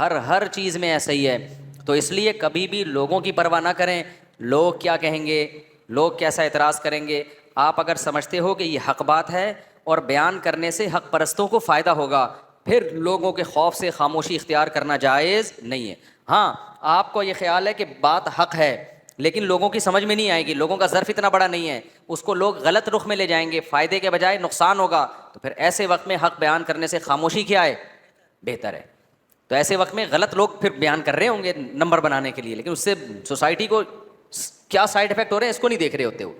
ہر چیز میں ایسا ہی ہے. تو اس لیے کبھی بھی لوگوں کی پرواہ نہ کریں، لوگ کیا کہیں گے، لوگ کیسا اعتراض کریں گے. آپ اگر سمجھتے ہو کہ یہ حق بات ہے اور بیان کرنے سے حق پرستوں کو فائدہ ہوگا، پھر لوگوں کے خوف سے خاموشی اختیار کرنا جائز نہیں ہے. ہاں آپ کو یہ خیال ہے کہ بات حق ہے لیکن لوگوں کی سمجھ میں نہیں آئے گی، لوگوں کا ظرف اتنا بڑا نہیں ہے، اس کو لوگ غلط رخ میں لے جائیں گے، فائدے کے بجائے نقصان ہوگا، تو پھر ایسے وقت میں حق بیان کرنے سے خاموشی کیا ہے، بہتر ہے. تو ایسے وقت میں غلط لوگ پھر بیان کر رہے ہوں گے نمبر بنانے کے لیے، لیکن اس سے سوسائٹی کو کیا سائڈ افیکٹ ہو رہے ہیں اس کو نہیں دیکھ رہے ہوتے. ہو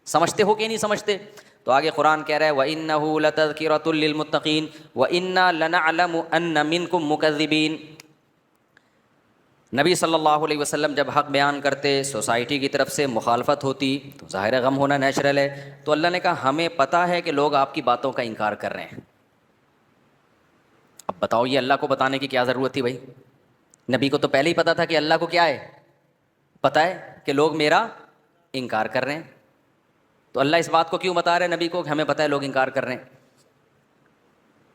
سمجھتے ہو کہ نہیں سمجھتے. تو آگے قرآن کہہ رہا ہے وَإِنَّهُ لَتَذْكِرَةٌ لِّلْمُتَّقِينَ وَإِنَّا لَنَعْلَمُ أَنَّ مِنكُم مُّكَذِّبِينَ. نبی صلی اللہ علیہ وسلم جب حق بیان کرتے سوسائٹی کی طرف سے مخالفت ہوتی تو ظاہر غم ہونا نیچرل ہے. تو اللہ نے کہا ہمیں پتہ ہے کہ لوگ آپ کی باتوں کا انکار کر رہے ہیں. اب بتاؤ یہ اللہ کو بتانے کی کیا ضرورت تھی بھائی، نبی کو تو پہلے ہی پتہ تھا کہ اللہ کو کیا ہے، پتہ ہے کہ لوگ میرا انکار کر رہے ہیں. تو اللہ اس بات کو کیوں بتا رہے ہیں نبی کو کہ ہمیں پتہ ہے لوگ انکار کر رہے ہیں.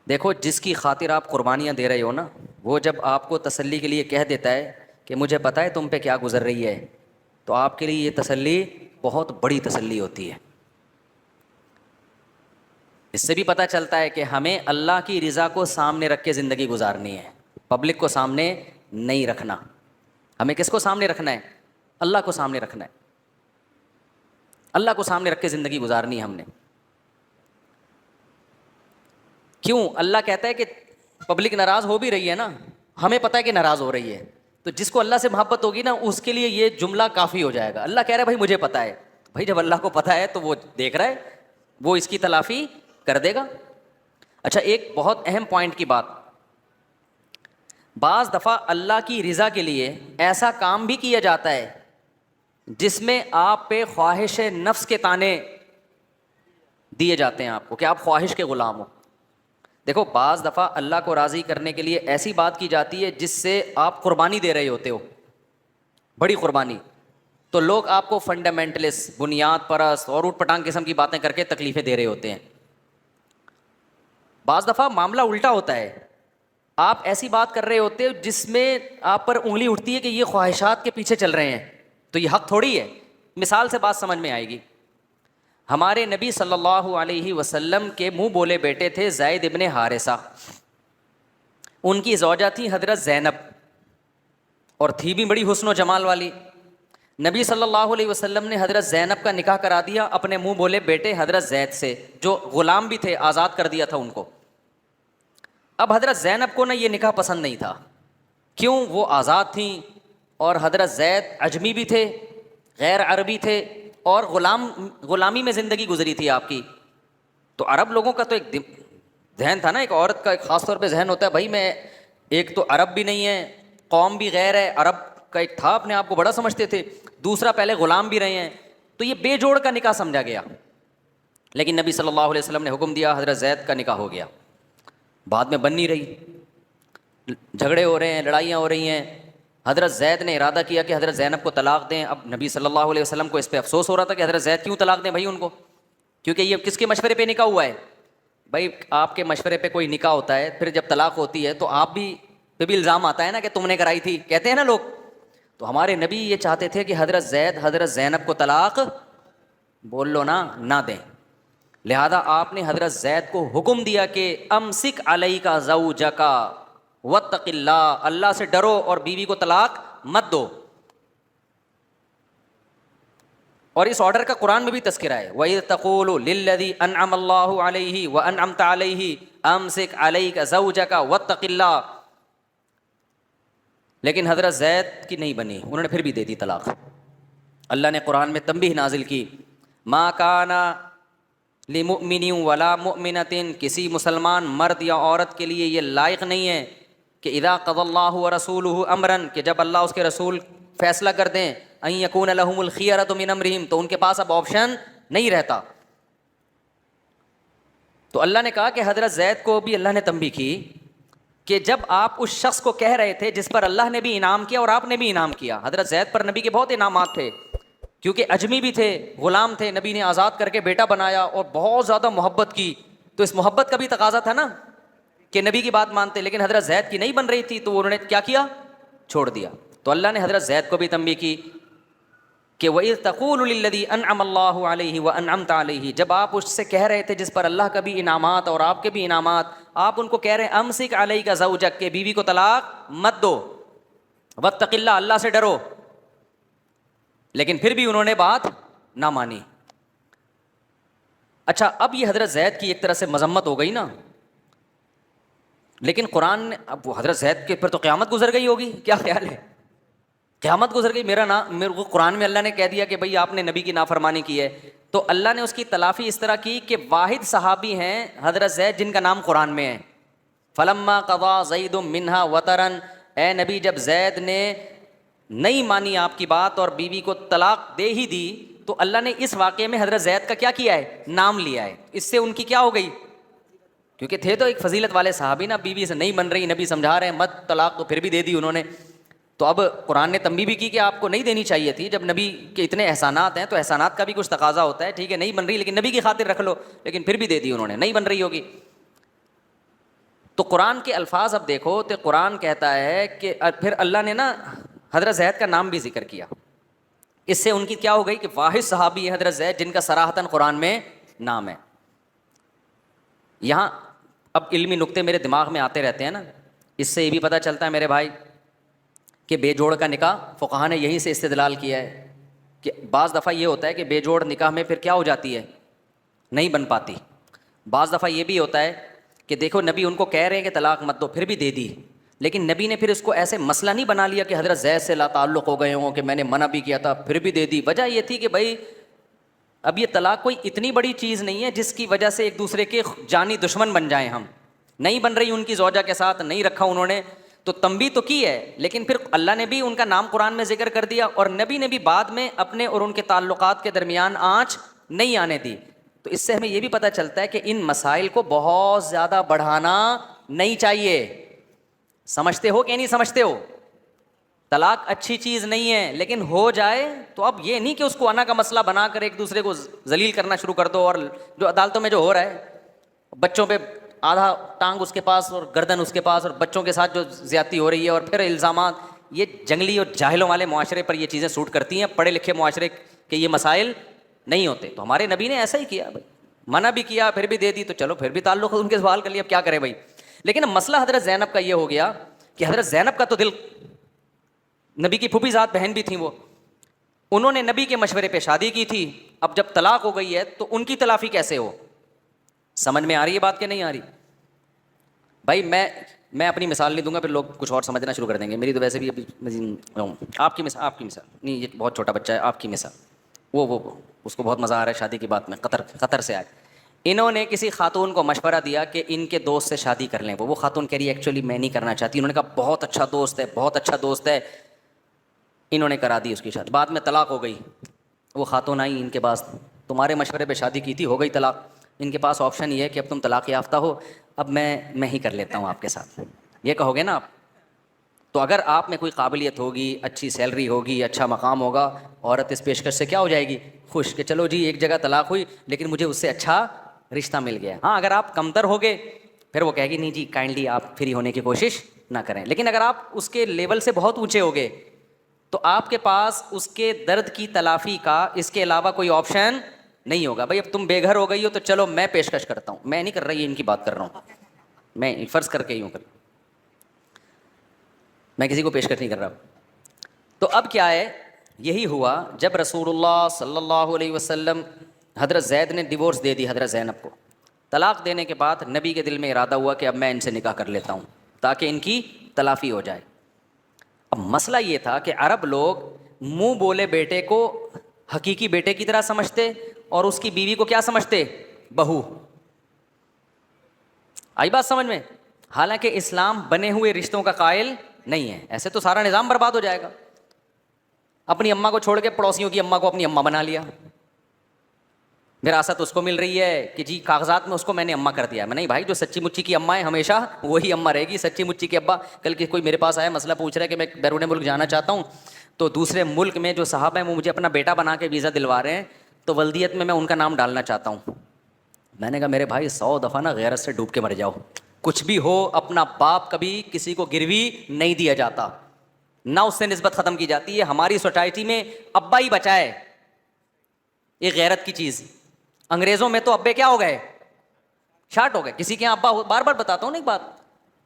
دیکھو جس کی خاطر آپ قربانیاں دے رہے ہو نا، وہ جب آپ کو تسلی کے لیے کہہ دیتا ہے کہ مجھے پتہ ہے تم پہ کیا گزر رہی ہے، تو آپ کے لیے یہ تسلی بہت بڑی تسلی ہوتی ہے. اس سے بھی پتہ چلتا ہے کہ ہمیں اللہ کی رضا کو سامنے رکھ کے زندگی گزارنی ہے، پبلک کو سامنے نہیں رکھنا. ہمیں کس کو سامنے رکھنا ہے، اللہ کو سامنے رکھنا ہے، اللہ کو سامنے رکھ کے زندگی گزارنی ہے ہم نے. کیوں اللہ کہتا ہے کہ پبلک ناراض ہو بھی رہی ہے نا، ہمیں پتہ ہے کہ ناراض ہو رہی ہے، تو جس کو اللہ سے محبت ہوگی نا اس کے لیے یہ جملہ کافی ہو جائے گا. اللہ کہہ رہا ہے بھائی مجھے پتہ ہے. بھائی جب اللہ کو پتہ ہے تو وہ دیکھ رہا ہے، وہ اس کی تلافی کر دے گا. اچھا ایک بہت اہم پوائنٹ کی بات، بعض دفعہ اللہ کی رضا کے لیے ایسا کام بھی کیا جاتا ہے جس میں آپ پہ خواہش نفس کے تانے دیے جاتے ہیں آپ کو کہ آپ خواہش کے غلام ہو. دیکھو بعض دفعہ اللہ کو راضی کرنے کے لیے ایسی بات کی جاتی ہے جس سے آپ قربانی دے رہے ہوتے ہو، بڑی قربانی، تو لوگ آپ کو فنڈامنٹلسٹ، بنیاد پرست اور اوٹ پٹانگ قسم کی باتیں کر کے تکلیفیں دے رہے ہوتے ہیں. بعض دفعہ معاملہ الٹا ہوتا ہے، آپ ایسی بات کر رہے ہوتے ہو جس میں آپ پر انگلی اٹھتی ہے کہ یہ خواہشات کے پیچھے چل رہے ہیں، تو یہ حق تھوڑی ہے. مثال سے بات سمجھ میں آئے گی. ہمارے نبی صلی اللہ علیہ وسلم کے منہ بولے بیٹے تھے زید ابن حارثہ، ان کی زوجہ تھی حضرت زینب، اور تھی بھی بڑی حسن و جمال والی. نبی صلی اللہ علیہ وسلم نے حضرت زینب کا نکاح کرا دیا اپنے منہ بولے بیٹے حضرت زید سے، جو غلام بھی تھے، آزاد کر دیا تھا ان کو. اب حضرت زینب کو نا یہ نکاح پسند نہیں تھا. کیوں؟ وہ آزاد تھیں اور حضرت زید عجمی بھی تھے، غیر عربی تھے، اور غلامی میں زندگی گزری تھی آپ کی. تو عرب لوگوں کا تو ایک ذہن تھا نا، ایک عورت کا ایک خاص طور پہ ذہن ہوتا ہے، بھائی میں ایک تو عرب بھی نہیں ہے، قوم بھی غیر ہے، عرب کا ایک تھا، اپنے آپ کو بڑا سمجھتے تھے، دوسرا پہلے غلام بھی رہے ہیں، تو یہ بے جوڑ کا نکاح سمجھا گیا. لیکن نبی صلی اللہ علیہ وسلم نے حکم دیا، حضرت زید کا نکاح ہو گیا. بعد میں بن نہیں رہی، جھگڑے ہو رہے ہیں، لڑائیاں ہو رہی ہیں. حضرت زید نے ارادہ کیا کہ حضرت زینب کو طلاق دیں. اب نبی صلی اللہ علیہ وسلم کو اس پہ افسوس ہو رہا تھا کہ حضرت زید کیوں طلاق دیں بھائی ان کو، کیونکہ یہ کس کے مشورے پہ نکاح ہوا ہے. بھائی آپ کے مشورے پہ کوئی نکاح ہوتا ہے، پھر جب طلاق ہوتی ہے تو آپ بھی پہ بھی الزام آتا ہے نا کہ تم نے کرائی تھی، کہتے ہیں نا لوگ. تو ہمارے نبی یہ چاہتے تھے کہ حضرت زینب کو طلاق بول لو نا، نہ دیں. لہذا آپ نے حضرت زید کو حکم دیا کہ امسک علیک زوجک واتق اللہ، اللہ سے ڈرو اور بیوی کو طلاق مت دو. اور اس آرڈر کا قرآن میں بھی تذکرہ ہے، وَإِذْ تَقُولُ لِلَّذِي أَنْعَمَ اللَّهُ عَلَيْهِ وَأَنْعَمْتَ عَلَيْهِ أَمْسِكْ عَلَيْكَ زَوْجَكَ وَاتَّقِ اللَّهِ. لیکن حضرت زید کی نہیں بنی، انہوں نے پھر بھی دے دی طلاق. اللہ نے قرآن میں تنبیہ نازل کی، ما کان لمؤمن ولا مؤمنۃ، کسی مسلمان مرد یا عورت کے لیے یہ لائق نہیں ہے کہ اذا قضى اللہ ورسولہ امرا، کہ جب اللہ اس کے رسول فیصلہ کر دیں، ان یکون لهم الخیرۃ من امرہم، تو ان کے پاس اب آپشن نہیں رہتا. تو اللہ نے کہا کہ حضرت زید کو بھی اللہ نے تنبیہ کی کہ جب آپ اس شخص کو کہہ رہے تھے جس پر اللہ نے بھی انعام کیا اور آپ نے بھی انعام کیا. حضرت زید پر نبی کے بہت انعامات تھے، کیونکہ اجمی بھی تھے، غلام تھے، نبی نے آزاد کر کے بیٹا بنایا اور بہت زیادہ محبت کی. تو اس محبت کا بھی تقاضا تھا نا. کہ نبی کی بات مانتے, لیکن حضرت زید کی نہیں بن رہی تھی تو انہوں نے کیا کیا, چھوڑ دیا. تو اللہ نے حضرت زید کو بھی تنبیہ کی کہ وَإِذْ تَقُولُ لِلَّذِي أَنْعَمَ اللَّهُ عَلَيْهِ وَأَنْعَمْتَ عَلَيْهِ, جب آپ اس سے کہہ رہے تھے جس پر اللہ کا بھی انعامات اور آپ کے بھی انعامات, آپ ان کو کہہ رہے ہیں امسک علیک زوجک, کہ بیوی کو طلاق مت دو, واتق اللہ, اللہ سے ڈرو, لیکن پھر بھی انہوں نے بات نہ مانی. اچھا اب یہ حضرت زید کی ایک طرح سے مذمت ہو گئی نا, لیکن قرآن نے, اب وہ حضرت زید کے پر تو قیامت گزر گئی ہوگی, کیا خیال ہے, قیامت گزر گئی, میرے کو قرآن میں اللہ نے کہہ دیا کہ بھئی آپ نے نبی کی نافرمانی کی ہے, تو اللہ نے اس کی تلافی اس طرح کی کہ واحد صحابی ہیں حضرت زید جن کا نام قرآن میں ہے. فلما قضا زید منہا وطرن, اے نبی جب زید نے نہیں مانی آپ کی بات اور بیوی کو طلاق دے ہی دی, تو اللہ نے اس واقعے میں حضرت زید کا کیا کیا ہے, نام لیا ہے. اس سے ان کی کیا ہو گئی, کیونکہ تھے تو ایک فضیلت والے صحابی نا, بیوی سے نہیں بن رہی, نبی سمجھا رہے ہیں مت طلاق, تو پھر بھی دے دی انہوں نے. تو اب قرآن نے تنبیہ بھی کی کہ آپ کو نہیں دینی چاہیے تھی, جب نبی کے اتنے احسانات ہیں تو احسانات کا بھی کچھ تقاضا ہوتا ہے. ٹھیک ہے نہیں بن رہی لیکن نبی کی خاطر رکھ لو, لیکن پھر بھی دے دی انہوں نے, نہیں بن رہی ہوگی. تو قرآن کے الفاظ اب دیکھو تو قرآن کہتا ہے کہ پھر اللہ نے نا حضرت زید کا نام بھی ذکر کیا. اس سے ان کی کیا ہو گئی کہ واحد صحابی ہے حضرت زید جن کا صراحتاً قرآن میں نام ہے. یہاں اب علمی نقطے میرے دماغ میں آتے رہتے ہیں نا, اس سے یہ بھی پتہ چلتا ہے میرے بھائی کہ بے جوڑ کا نکاح فقہا نے یہیں سے استدلال کیا ہے کہ بعض دفعہ یہ ہوتا ہے کہ بے جوڑ نکاح میں پھر کیا ہو جاتی ہے, نہیں بن پاتی. بعض دفعہ یہ بھی ہوتا ہے کہ دیکھو نبی ان کو کہہ رہے ہیں کہ طلاق مت دو, پھر بھی دے دی, لیکن نبی نے پھر اس کو ایسے مسئلہ نہیں بنا لیا کہ حضرت زید سے لا تعلق ہو گئے ہوں کہ میں نے منع بھی کیا تھا پھر بھی دے دی. وجہ یہ تھی کہ بھائی اب یہ طلاق کوئی اتنی بڑی چیز نہیں ہے جس کی وجہ سے ایک دوسرے کے جانی دشمن بن جائیں ہم. نہیں بن رہی ان کی زوجہ کے ساتھ, نہیں رکھا انہوں نے, تو تنبیہ تو کی ہے, لیکن پھر اللہ نے بھی ان کا نام قرآن میں ذکر کر دیا, اور نبی نے بھی بعد میں اپنے اور ان کے تعلقات کے درمیان آنچ نہیں آنے دی. تو اس سے ہمیں یہ بھی پتہ چلتا ہے کہ ان مسائل کو بہت زیادہ بڑھانا نہیں چاہیے. سمجھتے ہو کہ نہیں سمجھتے ہو, طلاق اچھی چیز نہیں ہے, لیکن ہو جائے تو اب یہ نہیں کہ اس کو انا کا مسئلہ بنا کر ایک دوسرے کو ذلیل کرنا شروع کر دو. اور جو عدالتوں میں جو ہو رہا ہے, بچوں پہ آدھا ٹانگ اس کے پاس اور گردن اس کے پاس, اور بچوں کے ساتھ جو زیادتی ہو رہی ہے, اور پھر الزامات, یہ جنگلی اور جاہلوں والے معاشرے پر یہ چیزیں سوٹ کرتی ہیں. پڑھے لکھے معاشرے کے یہ مسائل نہیں ہوتے. تو ہمارے نبی نے ایسا ہی کیا بھائی, منع بھی کیا پھر بھی دے دی, تو چلو پھر بھی تعلق ان کے سوال کر لیا, اب کیا کرے بھائی. لیکن مسئلہ حضرت زینب کا یہ ہو گیا کہ حضرت زینب کا تو دل, نبی کی پھوپھی ذات بہن بھی تھیں وہ, انہوں نے نبی کے مشورے پہ شادی کی تھی. اب جب طلاق ہو گئی ہے تو ان کی تلافی کیسے ہو, سمجھ میں آ رہی ہے بات کہ نہیں آ رہی بھائی. میں اپنی مثال نہیں دوں گا, پھر لوگ کچھ اور سمجھنا شروع کر دیں گے. میری تو ویسے بھی ابھی آپ کی مثال نہیں, یہ بہت چھوٹا بچہ ہے, آپ کی مثال, وہ اس کو بہت مزہ آ رہا ہے شادی کی بات میں, قطر سے آئے. انہوں نے کسی خاتون کو مشورہ دیا کہ ان کے دوست سے شادی کر لیں. وہ خاتون کہہ رہی ہے ایکچولی میں نہیں کرنا چاہتی. انہوں نے کہا بہت اچھا دوست ہے, بہت اچھا دوست ہے. انہوں نے کرا دی اس کی شادی. بعد میں طلاق ہو گئی. وہ خاتون آئی ان کے پاس, تمہارے مشورے پہ شادی کی تھی, ہو گئی طلاق. ان کے پاس آپشن یہ ہے کہ اب تم طلاق یافتہ ہو, اب میں ہی کر لیتا ہوں آپ کے ساتھ. یہ کہو گے نا آپ, تو اگر آپ میں کوئی قابلیت ہوگی, اچھی سیلری ہوگی, اچھا مقام ہوگا, عورت اس پیشکش سے کیا ہو جائے گی, خوش, کہ چلو جی ایک جگہ طلاق ہوئی لیکن مجھے اس سے اچھا رشتہ مل گیا. ہاں اگر آپ کمتر ہوگے پھر وہ کہے گی نہیں جی کائنڈلی آپ فری ہونے کی کوشش نہ کریں. لیکن اگر آپ اس کے لیول سے بہت اونچے ہوگے تو آپ کے پاس اس کے درد کی تلافی کا اس کے علاوہ کوئی آپشن نہیں ہوگا. بھائی اب تم بے گھر ہو گئی ہو تو چلو میں پیشکش کرتا ہوں, میں نہیں کر رہی ان کی بات کر رہا ہوں, میں فرض کر کے یوں کر, میں کسی کو پیشکش نہیں کر رہا. تو اب کیا ہے, یہی ہوا جب رسول اللہ صلی اللہ علیہ وسلم, حضرت زید نے ڈیورس دے دی حضرت زینب کو. طلاق دینے کے بعد نبی کے دل میں ارادہ ہوا کہ اب میں ان سے نکاح کر لیتا ہوں تاکہ ان کی تلافی ہو جائے. اب مسئلہ یہ تھا کہ عرب لوگ منہ بولے بیٹے کو حقیقی بیٹے کی طرح سمجھتے اور اس کی بیوی کو کیا سمجھتے, بہو. آئی بات سمجھ میں؟ حالانکہ اسلام بنے ہوئے رشتوں کا قائل نہیں ہے. ایسے تو سارا نظام برباد ہو جائے گا. اپنی اماں کو چھوڑ کے پڑوسیوں کی اماں کو اپنی اماں بنا لیا, وراثت اس کو مل رہی ہے کہ جی کاغذات میں اس کو میں نے اماں کر دیا. میں نہیں بھائی, جو سچی مچی کی اماں ہے ہمیشہ وہی اماں رہے گی. سچی مچی کے ابا, کل کے کوئی میرے پاس آیا مسئلہ پوچھ رہا ہے کہ میں بیرون ملک جانا چاہتا ہوں, تو دوسرے ملک میں جو صاحب ہیں وہ مجھے اپنا بیٹا بنا کے ویزا دلوا رہے ہیں, تو ولدیت میں ان کا نام ڈالنا چاہتا ہوں. میں نے کہا میرے بھائی 100 دفعہ نا غیرت سے ڈوب کے مر جاؤ, کچھ بھی ہو اپنا باپ کبھی کسی کو گروی نہیں دیا جاتا، نہ اس سے نسبت ختم کی جاتی ہے. ہماری سوسائٹی میں ابا ہی بچا ہے یہ غیرت کی چیز. انگریزوں میں تو ابے کیا ہو گئے؟ شارٹ ہو گئے. کسی کے یہاں ابا بار بار بتاتا ہوں نا ایک بات،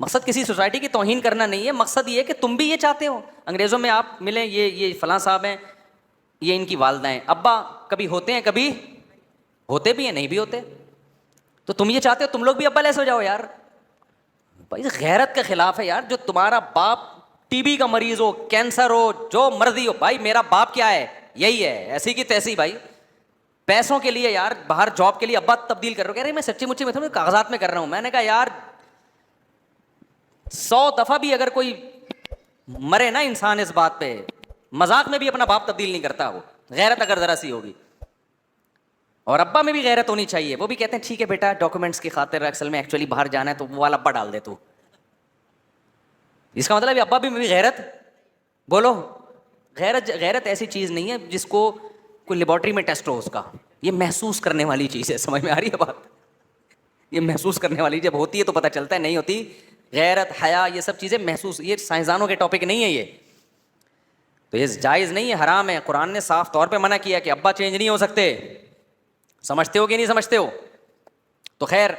مقصد کسی سوسائٹی کی توہین کرنا نہیں ہے، مقصد یہ ہے کہ تم بھی یہ چاہتے ہو. انگریزوں میں آپ ملیں، یہ فلاں صاحب ہیں، یہ ان کی والدہ ہیں، ابا کبھی ہوتے ہیں، کبھی ہوتے بھی ہیں، نہیں بھی ہوتے. تو تم یہ چاہتے ہو تم لوگ بھی ابا لیس ہو جاؤ یار. بھائی غیرت کے خلاف ہے یار. جو تمہارا باپ ٹی بی کا مریض ہو، کینسر ہو، جو مرضی ہو، بھائی میرا باپ کیا ہے؟ یہی ہے، ایسی کی تیسی. بھائی پیسوں کے لیے یار باہر جاب کے لیے ابا تبدیل کر رہے ہو. کہہ رہے میں سچی مچی میں کاغذات میں کر رہا ہوں. میں نے کہا یار 100 دفعہ بھی اگر کوئی مرے نا انسان اس بات پہ، مذاق میں بھی اپنا باپ تبدیل نہیں کرتا. وہ غیرت اگر ذرا سی ہوگی. اور ابا میں بھی غیرت ہونی چاہیے. وہ بھی کہتے ہیں ٹھیک ہے بیٹا ڈاکومنٹس کی خاطر اصل میں ایکچولی باہر جانا ہے تو وہ والا ابا ڈال دے تو. اس کا مطلب ابا بھی غیرت. بولو غیرت ایسی چیز نہیں ہے جس کو کوئی لیبارٹری میں ٹیسٹ ہو اس کا. یہ محسوس کرنے والی چیز ہے. سمجھ میں آ رہی ہے بات؟ یہ محسوس کرنے والی جب ہوتی ہے تو پتہ چلتا ہے، نہیں ہوتی. غیرت، حیا، یہ سب چیزیں محسوس. یہ سائنسدانوں کے ٹاپک نہیں ہے یہ. تو یہ جائز نہیں ہے، حرام ہے. قرآن نے صاف طور پہ منع کیا کہ ابا چینج نہیں ہو سکتے. سمجھتے ہو کہ نہیں سمجھتے ہو؟ تو خیر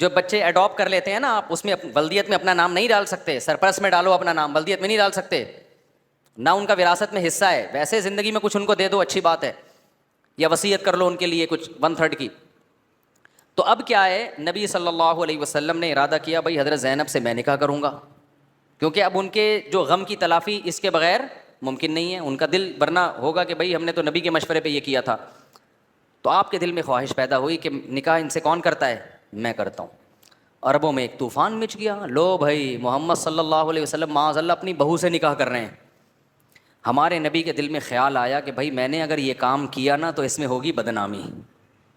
جو بچے اڈاپٹ کر لیتے ہیں نا، آپ اس میں ولدیت میں اپنا نام نہیں ڈال سکتے. سرپرست میں ڈالو اپنا نام، ولدیت میں نہیں ڈال سکتے. نہ ان کا وراثت میں حصہ ہے. ویسے زندگی میں کچھ ان کو دے دو، اچھی بات ہے، یا وصیت کر لو ان کے لیے کچھ 1/3 کی. تو اب کیا ہے، نبی صلی اللہ علیہ وسلم نے ارادہ کیا بھائی حضرت زینب سے میں نکاح کروں گا، کیونکہ اب ان کے جو غم کی تلافی اس کے بغیر ممکن نہیں ہے. ان کا دل ورنہ ہوگا کہ بھائی ہم نے تو نبی کے مشورے پہ یہ کیا تھا. تو آپ کے دل میں خواہش پیدا ہوئی کہ نکاح ان سے کون کرتا ہے؟ میں کرتا ہوں. عربوں میں ایک طوفان مچ گیا. لو بھائی محمد صلی اللہ علیہ وسلم معاذ اللہ اپنی بہو سے نکاح کر رہے ہیں. ہمارے نبی کے دل میں خیال آیا کہ بھائی میں نے اگر یہ کام کیا نا تو اس میں ہوگی بدنامی.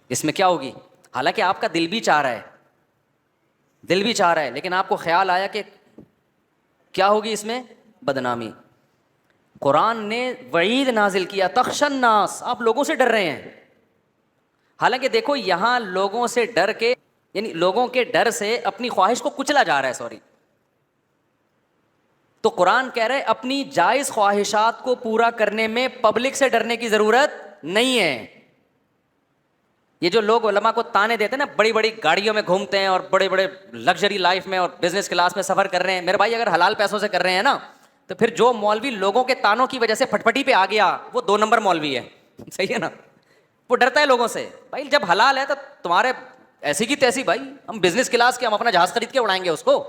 اس میں کیا ہوگی؟ حالانکہ آپ کا دل بھی چاہ رہا ہے، دل بھی چاہ رہا ہے، لیکن آپ کو خیال آیا کہ کیا ہوگی اس میں؟ بدنامی. قرآن نے وعید نازل کیا، تخشى الناس، آپ لوگوں سے ڈر رہے ہیں. حالانکہ دیکھو یہاں لوگوں سے ڈر کے، یعنی لوگوں کے ڈر سے اپنی خواہش کو کچلا جا رہا ہے. سوری. تو قرآن کہہ رہے اپنی جائز خواہشات کو پورا کرنے میں پبلک سے ڈرنے کی ضرورت نہیں ہے. یہ جو لوگ علماء کو تانے دیتے ہیں نا، بڑی بڑی گاڑیوں میں گھومتے ہیں اور بڑے بڑے لگژری لائف میں اور بزنس کلاس میں سفر کر رہے ہیں، میرے بھائی اگر حلال پیسوں سے کر رہے ہیں نا، تو پھر جو مولوی لوگوں کے تانوں کی وجہ سے پھٹپٹی پہ آ گیا وہ 2 نمبر مولوی ہے. صحیح ہے نا؟ وہ ڈرتا ہے لوگوں سے. بھائی جب حلال ہے تو تمہارے ایسی کی تیسی، بھائی ہم بزنس کلاس کے، ہم اپنا جہاز خرید کے اڑائیں گے اس کو.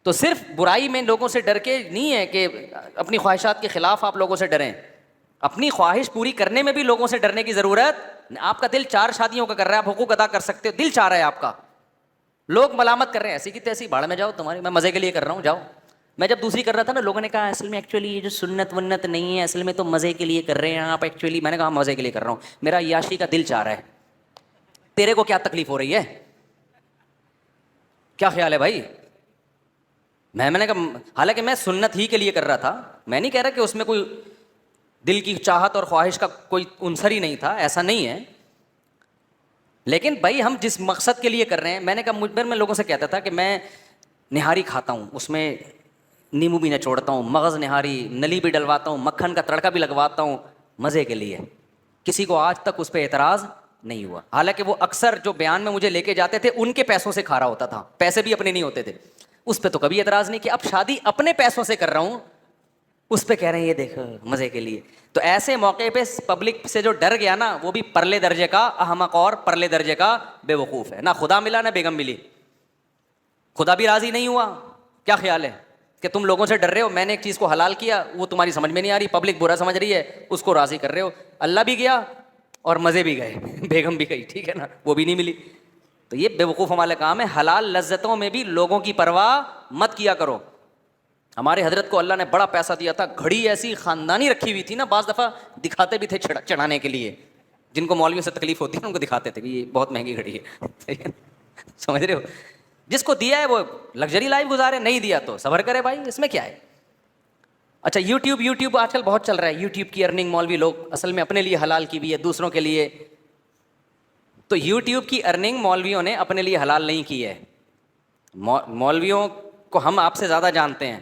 تو صرف برائی میں لوگوں سے ڈر کے نہیں ہے کہ اپنی خواہشات کے خلاف آپ لوگوں سے ڈریں. اپنی خواہش پوری کرنے میں بھی لوگوں سے ڈرنے کی ضرورت. آپ کا دل 4 شادیوں کا کر رہا ہے، آپ حقوق ادا کر سکتے ہو، دل چاہ رہا ہے آپ کا، لوگ ملامت کر رہے ہیں ایسی کی تیسی، بھاڑ میں جاؤ تمہاری، میں مزے کے لیے کر رہا ہوں، جاؤ. میں جب دوسری کر رہا تھا نا، لوگوں نے کہا اصل میں ایکچولی یہ جو سنت ونت نہیں ہے، اصل میں تو مزے کے لیے کر رہے ہیں آپ ایکچولی. میں نے کہا مزے کے لیے کر رہا ہوں، میرا عیاشی کا دل چاہ رہا ہے. تیرے کو کیا تکلیف ہو رہی ہے؟ کیا خیال ہے بھائی؟ میں نے کہا حالانکہ میں سنت ہی کے لیے کر رہا تھا، میں نہیں کہہ رہا کہ اس میں کوئی دل کی چاہت اور خواہش کا کوئی عنصر ہی نہیں تھا، ایسا نہیں ہے. لیکن بھائی ہم جس مقصد کے لیے کر رہے ہیں، میں نے کہا مجھ پر میں لوگوں سے کہتا تھا کہ میں نہاری کھاتا ہوں، اس میں نیمبو بھی نچوڑتا ہوں، مغز نہاری، نلی بھی ڈلواتا ہوں، مکھن کا تڑکا بھی لگواتا ہوں، مزے کے لیے. کسی کو آج تک اس پہ اعتراض نہیں ہوا. حالانکہ وہ اکثر جو بیان میں مجھے لے کے جاتے تھے ان کے پیسوں سے کھا رہا ہوتا تھا، پیسے بھی اپنے نہیں ہوتے تھے. اس پہ تو کبھی اعتراض نہیں کیا. اب شادی اپنے پیسوں سے کر رہا ہوں، اس پہ کہہ رہے ہیں یہ دیکھو مزے کے لیے. تو ایسے موقع پہ پبلک سے جو ڈر گیا نا، وہ بھی پرلے درجے کا احمق اور پرلے درجے کا بے وقوف ہے. نہ خدا ملا نہ بیگم ملی. خدا بھی راضی نہیں ہوا. کیا خیال ہے کہ تم لوگوں سے ڈر رہے ہو؟ میں نے ایک چیز کو حلال کیا، وہ تمہاری سمجھ میں نہیں آ رہی، پبلک برا سمجھ رہی ہے، اس کو راضی کر رہے ہو. اللہ بھی گیا اور مزے بھی گئے، بیگم بھی گئی، ٹھیک ہے نا، وہ بھی نہیں ملی. تو یہ بے وقوف ہمارا کام ہے. حلال لذتوں میں بھی لوگوں کی پرواہ مت کیا کرو. ہمارے حضرت کو اللہ نے بڑا پیسہ دیا تھا، گھڑی ایسی خاندانی رکھی ہوئی تھی نا، بعض دفعہ دکھاتے بھی تھے چڑھانے کے لیے. جن کو مولویوں سے تکلیف ہوتی ہے ان کو دکھاتے تھے کہ یہ بہت مہنگی گھڑی ہے. سمجھ رہے ہو؟ جس کو دیا ہے وہ لگژری لائف گزارے، نہیں دیا تو صبر کرے بھائی، اس میں کیا ہے. اچھا یوٹیوب آج کل بہت چل رہا ہے. یوٹیوب کی ارننگ مولوی لوگ اصل میں اپنے لیے حلال کی بھی ہے، دوسروں کے لیے. تو یوٹیوب کی ارننگ مولویوں نے اپنے لیے حلال نہیں کی ہے. مولویوں کو ہم آپ سے زیادہ جانتے ہیں.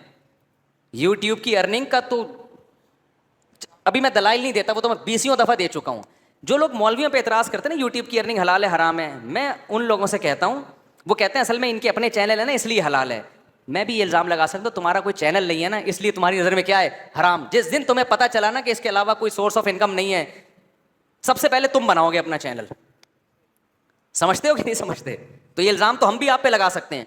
یوٹیوب کی ارننگ کا تو ابھی میں دلائل نہیں دیتا, وہ تو میں 20 دفعہ دے چکا ہوں. جو لوگ مولویوں پہ اعتراض کرتے ہیں نا یوٹیوب کی ارننگ حلال ہے حرام ہے, میں ان لوگوں سے کہتا ہوں, وہ کہتے ہیں اصل میں ان کے اپنے چینل ہے نا اس لیے حلال ہے. میں بھی یہ الزام لگا سکتا ہوں تمہارا کوئی چینل نہیں ہے نا اس لیے تمہاری نظر میں کیا ہے, حرام. جس دن تمہیں پتہ چلا نا کہ اس کے علاوہ کوئی سورس آف انکم نہیں ہے, سب سے پہلے تم بناؤ گے اپنا چینل. سمجھتے ہو کہ نہیں سمجھتے؟ تو یہ الزام تو ہم بھی آپ پہ لگا سکتے ہیں.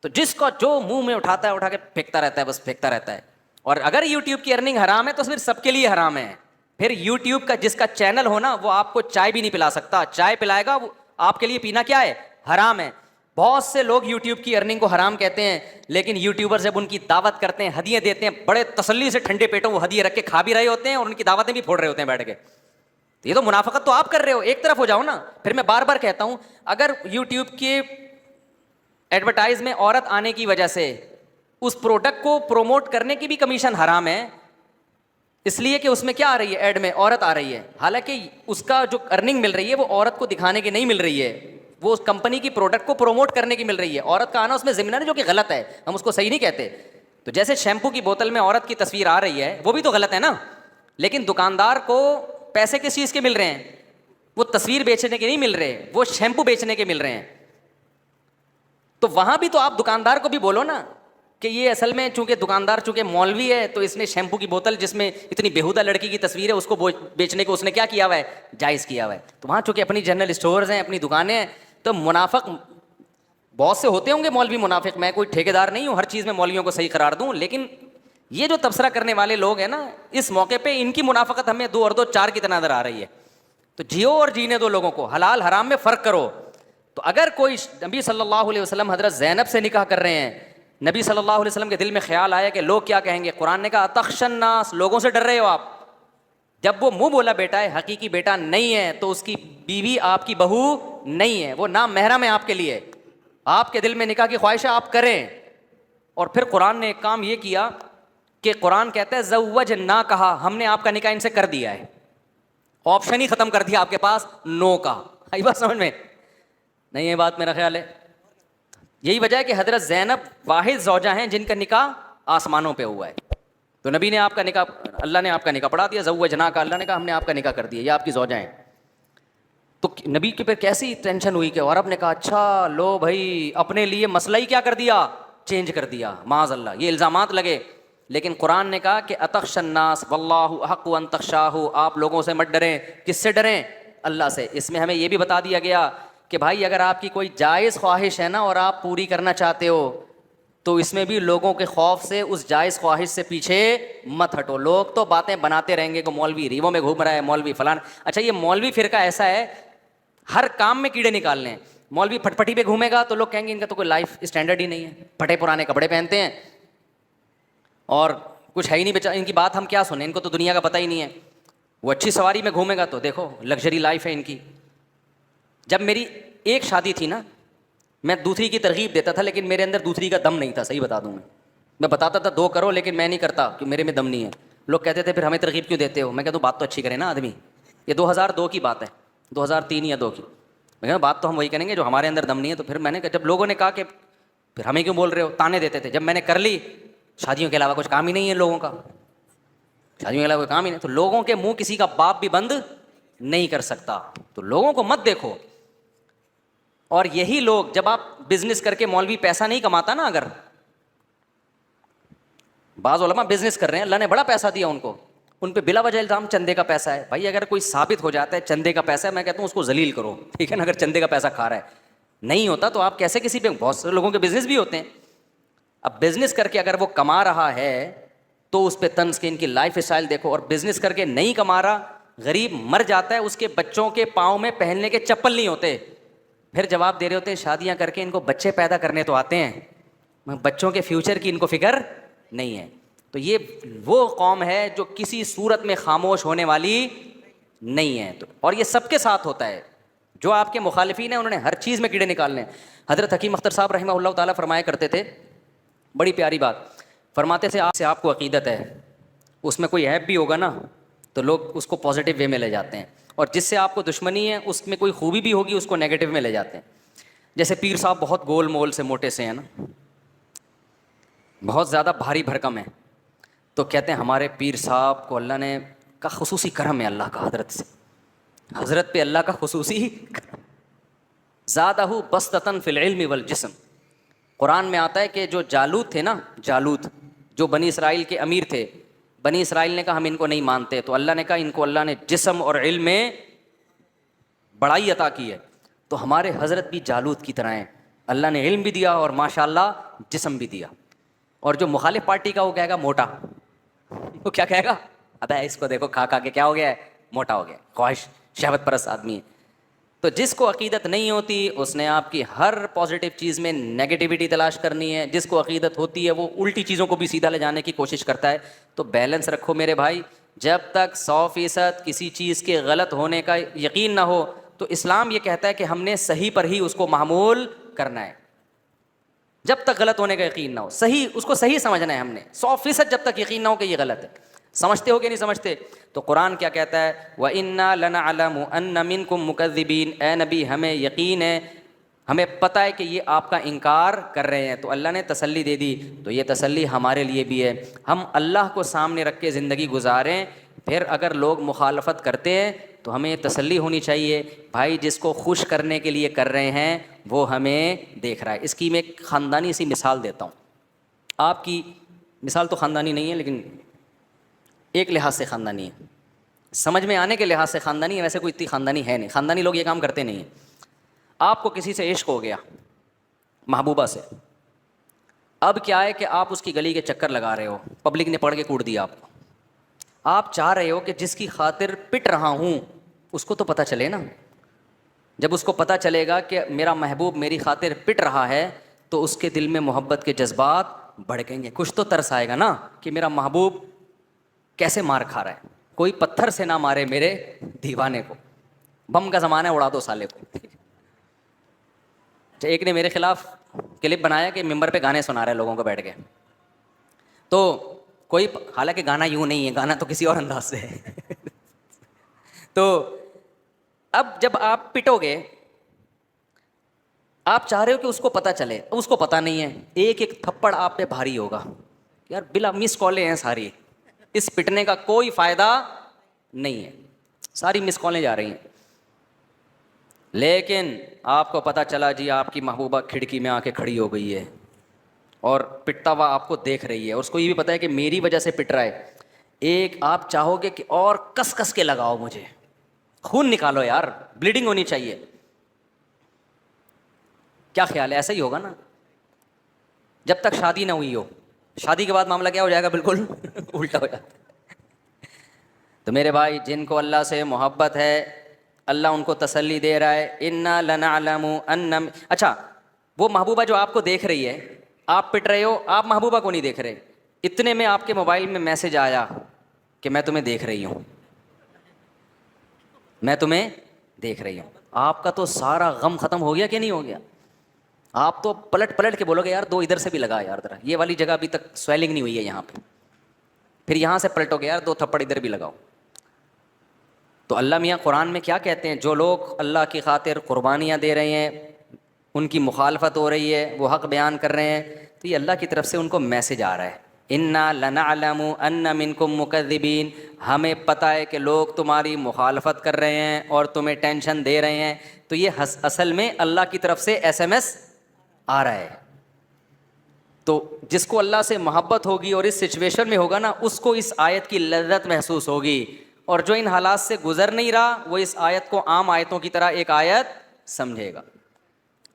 تو جس کو جو منہ میں اٹھاتا ہے اٹھا کے پھینکتا رہتا ہے, بس پھینکتا رہتا ہے. اور اگر یوٹیوب کی ارننگ حرام ہے تو پھر سب کے لیے حرام ہے. پھر یوٹیوب کا جس کا چینل ہو نا وہ آپ کو چائے بھی نہیں پلا سکتا, چائے پلائے گا وہ آپ کے لیے پینا کیا ہے, حرام ہے. بہت سے لوگ یوٹیوب کی ارننگ کو حرام کہتے ہیں, لیکن یوٹیوبر جب ان کی دعوت کرتے ہیں, ہدیے دیتے ہیں, بڑے تسلی سے ٹھنڈے پیٹوں وہ ہدیے رکھ کے کھا بھی رہے ہوتے ہیں اور ان کی دعوتیں بھی پھوڑ رہے ہوتے ہیں بیٹھ کے. یہ تو منافقت تو آپ کر رہے ہو, ایک طرف ہو جاؤ نا. پھر میں بار بار کہتا ہوں اگر یوٹیوب کے ایڈورٹائز میں عورت آنے کی وجہ سے اس پروڈکٹ کو پروموٹ کرنے کی بھی کمیشن حرام ہے, اس لیے کہ اس میں کیا آ رہی ہے, ایڈ میں عورت آ رہی ہے, حالانکہ اس کا جو ارننگ مل رہی ہے وہ عورت کو دکھانے کی نہیں مل رہی ہے, وہ اس کمپنی کی پروڈکٹ کو پروموٹ کرنے کی مل رہی ہے. عورت کا آنا اس میں ضمن ہے جو کہ غلط ہے, ہم اس کو صحیح نہیں کہتے. تو جیسے شیمپو کی بوتل میں عورت کی تصویر آ رہی ہے وہ بھی تو غلط ہے نا, لیکن دکاندار کو پیسے کس چیز کے مل رہے ہیں, وہ تصویر بیچنے کے نہیں مل رہے, وہ شیمپو بیچنے کے مل رہے ہیں. تو وہاں بھی تو آپ دکاندار کو بھی بولو نا کہ یہ اصل میں چونکہ دکاندار چونکہ مولوی ہے تو اس نے شیمپو کی بوتل جس میں اتنی بےہودہ لڑکی کی تصویر ہے اس کو بیچنے کو اس نے کیا کیا ہوا ہے, جائز کیا ہوا ہے. تو وہاں چونکہ اپنی جنرل اسٹورز ہیں, اپنی دکانیں ہیں, تو منافق بہت سے ہوتے ہوں گے مولوی منافق. میں کوئی ٹھیکیدار نہیں ہوں ہر چیز میں مولویوں کو صحیح قرار دوں, لیکن یہ جو تبصرہ کرنے والے لوگ ہیں نا اس موقع پہ ان کی منافقت ہمیں 2 اور 2 4 کی طرح نظر آ رہی ہے. تو جیو اور جینے دو لوگوں کو, حلال حرام میں فرق کرو. تو اگر کوئی نبی صلی اللہ علیہ وسلم حضرت زینب سے نکاح کر رہے ہیں, نبی صلی اللہ علیہ وسلم کے دل میں خیال آیا کہ لوگ کیا کہیں گے, قرآن نے کہا اتخشى الناس, لوگوں سے ڈر رہے ہو آپ. جب وہ منہ بولا بیٹا ہے, حقیقی بیٹا نہیں ہے, تو اس کی بیوی آپ کی بہو نہیں ہے, وہ نام محرم ہے آپ کے لیے. آپ کے دل میں نکاح کی خواہش ہے آپ کریں. اور پھر قرآن نے ایک کام یہ کیا کہ قرآن کہتا ہے زوجنا, کہا ہم نے آپ کا نکاح ان سے کر دیا ہے, آپشن ہی ختم کر دیا آپ کے پاس نو کا. آئی بات سمجھ میں نہیں؟ یہ بات میرا خیال ہے یہی وجہ ہے کہ حضرت زینب واحد زوجہ ہیں جن کا نکاح آسمانوں پہ ہوا ہے. تو نبی نے آپ کا نکاح, اللہ نے آپ کا نکاح پڑھا دیا, زوجنا کا, اللہ نے کہا ہم نے آپ کا نکاح کر دیا, یہ آپ کی زوجہ ہیں. تو نبی کے پہ کیسی ٹینشن ہوئی کہ عرب نے کہا اچھا لو بھائی اپنے لیے مسئلہ ہی کیا کر دیا, چینج کر دیا, معاذ اللہ, یہ الزامات لگے. لیکن قرآن نے کہا کہ اتخشى الناس واللہ احق ان تخشاہ, آپ لوگوں سے مت ڈریں. کس سے ڈریں؟ اللہ سے. اس میں ہمیں یہ بھی بتا دیا گیا کہ بھائی اگر آپ کی کوئی جائز خواہش ہے نا اور آپ پوری کرنا چاہتے ہو تو اس میں بھی لوگوں کے خوف سے اس جائز خواہش سے پیچھے مت ہٹو. لوگ تو باتیں بناتے رہیں گے کہ مولوی ریووں میں گھوم رہا ہے, مولوی فلان. اچھا یہ مولوی فرقہ ایسا ہے ہر کام میں کیڑے نکالنے ہیں. مولوی پھٹ پھٹی پہ گھومے گا تو لوگ کہیں گے ان کا تو کوئی لائف اسٹینڈرڈ ہی نہیں ہے, پھٹے پرانے کپڑے پہنتے ہیں اور کچھ ہے ہی نہیں بچا, ان کی بات ہم کیا سنیں, ان کو تو دنیا کا پتہ ہی نہیں ہے. وہ اچھی سواری میں گھومے گا تو دیکھو لگژری لائف ہے ان کی. جب میری ایک شادی تھی نا میں دوسری کی ترغیب دیتا تھا لیکن میرے اندر دوسری کا دم نہیں تھا, صحیح بتا دوں میں بتاتا تھا 2 کرو لیکن میں نہیں کرتا کہ میرے میں دم نہیں ہے. لوگ کہتے تھے پھر ہمیں ترغیب کیوں دیتے ہو, میں کہتا ہوں بات تو اچھی کرے نا آدمی. یہ 2002 کی بات ہے, 2003 یا 2 کی. میں کہا بات تو ہم وہی کریں گے جو ہمارے اندر دم نہیں ہے. تو پھر میں نے جب لوگوں نے کہا کہ پھر ہمیں کیوں بول رہے ہو, تانے دیتے تھے. جب میں نے کر لی, شادیوں کے علاوہ کچھ کام ہی نہیں ہے لوگوں کا, شادیوں کے علاوہ کوئی کام ہی نہیں, تو لوگوں کے منہ کسی کا باپ بھی بند نہیں کر سکتا. تو لوگوں کو مت دیکھو. اور یہی لوگ جب آپ بزنس کر کے, مولوی پیسہ نہیں کماتا نا, اگر بعض علماء بزنس کر رہے ہیں اللہ نے بڑا پیسہ دیا ان پہ بلا وجہ الزام چندے کا پیسہ ہے. بھائی اگر کوئی ثابت ہو جاتا ہے چندے کا پیسہ ہے, میں کہتا ہوں اس کو ذلیل کرو, ٹھیک ہے نا. اگر چندے کا پیسہ کھا رہا ہے نہیں ہوتا تو آپ کیسے کسی پہ, بہت سے لوگوں کے بزنس بھی ہوتے ہیں. اب بزنس کر کے اگر وہ کما رہا ہے تو اس پہ طنز کے, ان کی لائف اسٹائل دیکھو. اور بزنس کر کے نہیں کما رہا, غریب مر جاتا ہے, اس کے بچوں کے پاؤں میں پہننے کے چپل نہیں ہوتے, پھر جواب دے رہے ہوتے ہیں شادیاں کر کے ان کو بچے پیدا کرنے تو آتے ہیں, بچوں کے فیوچر کی ان کو فکر نہیں ہے. تو یہ وہ قوم ہے جو کسی صورت میں خاموش ہونے والی نہیں ہے. تو اور یہ سب کے ساتھ ہوتا ہے, جو آپ کے مخالفین ہیں انہوں نے ہر چیز میں کیڑے نکالنے. حضرت حکیم اختر صاحب رحمہ اللہ تعالیٰ فرمایا کرتے تھے, بڑی پیاری بات فرماتے تھے, آپ کو عقیدت ہے, اس میں کوئی عیب بھی ہوگا نا تو لوگ اس کو پازیٹیو وے میں لے جاتے ہیں, اور جس سے آپ کو دشمنی ہے اس میں کوئی خوبی بھی ہوگی اس کو نیگیٹو میں لے جاتے ہیں. جیسے پیر صاحب بہت گول مول سے موٹے سے ہیں نا, بہت زیادہ بھاری بھرکم ہے, تو کہتے ہیں ہمارے پیر صاحب کو اللہ نے کا خصوصی کرم ہے, اللہ کا حضرت سے, حضرت پہ اللہ کا خصوصی زادہ بسطۃ فی العلم والجسم. قرآن میں آتا ہے کہ جو جالوت تھے نا, جالوت جو بنی اسرائیل کے امیر تھے, بنی اسرائیل نے کہا ہم ان کو نہیں مانتے, تو اللہ نے کہا ان کو اللہ نے جسم اور علم میں بڑائی عطا کی ہے. تو ہمارے حضرت بھی جالوت کی طرح ہیں, اللہ نے علم بھی دیا اور ماشاء اللہ جسم بھی دیا. اور جو مخالف پارٹی کا وہ کہے گا موٹا, وہ کیا کہے گا, ابے اس کو دیکھو کھا کھا کے کیا ہو گیا ہے, موٹا ہو گیا, خواہش شہوت پرست آدمی ہے. تو جس کو عقیدت نہیں ہوتی اس نے آپ کی ہر پازیٹیو چیز میں نیگیٹیوٹی تلاش کرنی ہے, جس کو عقیدت ہوتی ہے وہ الٹی چیزوں کو بھی سیدھا لے جانے کی کوشش کرتا ہے. تو بیلنس رکھو میرے بھائی, جب تک 100% کسی چیز کے غلط ہونے کا یقین نہ ہو تو اسلام یہ کہتا ہے کہ ہم نے صحیح پر ہی اس کو معمول کرنا ہے. جب تک غلط ہونے کا یقین نہ ہو, صحیح اس کو صحیح سمجھنا ہے ہم نے 100% جب تک یقین نہ ہو کہ یہ غلط ہے. سمجھتے ہو کہ نہیں سمجھتے؟ تو قرآن کیا کہتا ہے, وَإِنَّا لَنَعْلَمُ أَنَّ مِنْكُمْ مُكَذِّبِينَ, اے نبی ہمیں یقین ہے, ہمیں پتہ ہے کہ یہ آپ کا انکار کر رہے ہیں. تو اللہ نے تسلی دے دی, تو یہ تسلی ہمارے لیے بھی ہے. ہم اللہ کو سامنے رکھ کے زندگی گزاریں, پھر اگر لوگ مخالفت کرتے ہیں تو ہمیں تسلی ہونی چاہیے بھائی جس کو خوش کرنے کے لیے کر رہے ہیں وہ ہمیں دیکھ رہا ہے. اس کی میں ایک خاندانی سی مثال دیتا ہوں. آپ کی مثال تو خاندانی نہیں ہے لیکن ایک لحاظ سے خاندانی ہے, سمجھ میں آنے کے لحاظ سے خاندانی ہے, ویسے کوئی اتنی خاندانی ہے نہیں, خاندانی لوگ یہ کام کرتے نہیں ہیں. آپ کو کسی سے عشق ہو گیا, محبوبہ سے, اب کیا ہے کہ آپ اس کی گلی کے چکر لگا رہے ہو, پبلک نے پڑھ کے کوٹ دیا آپ کو. آپ چاہ رہے ہو کہ جس کی خاطر پٹ رہا ہوں اس کو تو پتہ چلے نا. جب اس کو پتہ چلے گا کہ میرا محبوب میری خاطر پٹ رہا ہے تو اس کے دل میں محبت کے جذبات بھڑکیں گے, کچھ تو ترس آئے گا نا کہ میرا محبوب کیسے مار کھا رہا ہے, کوئی پتھر سے نہ مارے میرے دیوانے کو, بم کا زمانہ ہے اڑا دو سالے کو. ایک نے میرے خلاف کلپ بنایا کہ ممبر پہ گانے سنا رہے لوگوں کو بیٹھ کے, تو کوئی, حالانکہ گانا یوں نہیں ہے, گانا تو کسی اور انداز سے ہے. تو اب جب آپ پٹو گے آپ چاہ رہے ہو کہ اس کو پتہ چلے, اس کو پتہ نہیں ہے, ایک ایک تھپڑ آپ پہ بھاری ہوگا. یار بلا مس کالیں ہیں ساری, اس پٹنے کا کوئی فائدہ نہیں ہے, ساری مس کالیں جا رہی ہیں. لیکن آپ کو پتہ چلا جی آپ کی محبوبہ کھڑکی میں آ کے کھڑی ہو گئی ہے اور پٹتا ہوا آپ کو دیکھ رہی ہے, اور اس کو یہ بھی پتہ ہے کہ میری وجہ سے پٹ رہا ہے. ایک آپ چاہو گے کہ اور کس کس کے لگاؤ, مجھے خون نکالو یار, بلیڈنگ ہونی چاہیے. کیا خیال ہے, ایسا ہی ہوگا نا جب تک شادی نہ ہوئی ہو. شادی کے بعد معاملہ کیا ہو جائے گا, بالکل الٹا ہو جاتا ہے. تو میرے بھائی جن کو اللہ سے محبت ہے اللہ ان کو تسلی دے رہا ہے, انا لنعلم ان, اچھا وہ محبوبہ جو آپ کو دیکھ رہی ہے, آپ پٹ رہے ہو, آپ محبوبہ کو نہیں دیکھ رہے, اتنے میں آپ کے موبائل میں میسج آیا کہ میں تمہیں دیکھ رہی ہوں, میں تمہیں دیکھ رہی ہوں. آپ کا تو سارا غم ختم ہو گیا کہ نہیں ہو گیا؟ آپ تو پلٹ پلٹ کے بولو گے یار دو ادھر سے بھی لگا یار, ذرا یہ والی جگہ ابھی تک سویلنگ نہیں ہوئی ہے یہاں پہ, پھر یہاں سے پلٹو گے یار دو تھپڑ ادھر بھی لگاؤ. تو اللہ میاں قرآن میں کیا کہتے ہیں, جو لوگ اللہ کی خاطر قربانیاں دے رہے ہیں, ان کی مخالفت ہو رہی ہے, وہ حق بیان کر رہے ہیں, تو یہ اللہ کی طرف سے ان کو میسج آ رہا ہے, انا لنعلم ان منکم مکذبین, ہمیں پتہ ہے کہ لوگ تمہاری مخالفت کر رہے ہیں اور تمہیں ٹینشن دے رہے ہیں. تو یہ اصل میں اللہ کی طرف سے SMS آ رہا ہے. تو جس کو اللہ سے محبت ہوگی اور اس سچویشن میں ہوگا نا, اس کو اس آیت کی لذت محسوس ہوگی, اور جو ان حالات سے گزر نہیں رہا وہ اس آیت کو عام آیتوں کی طرح ایک آیت سمجھے گا.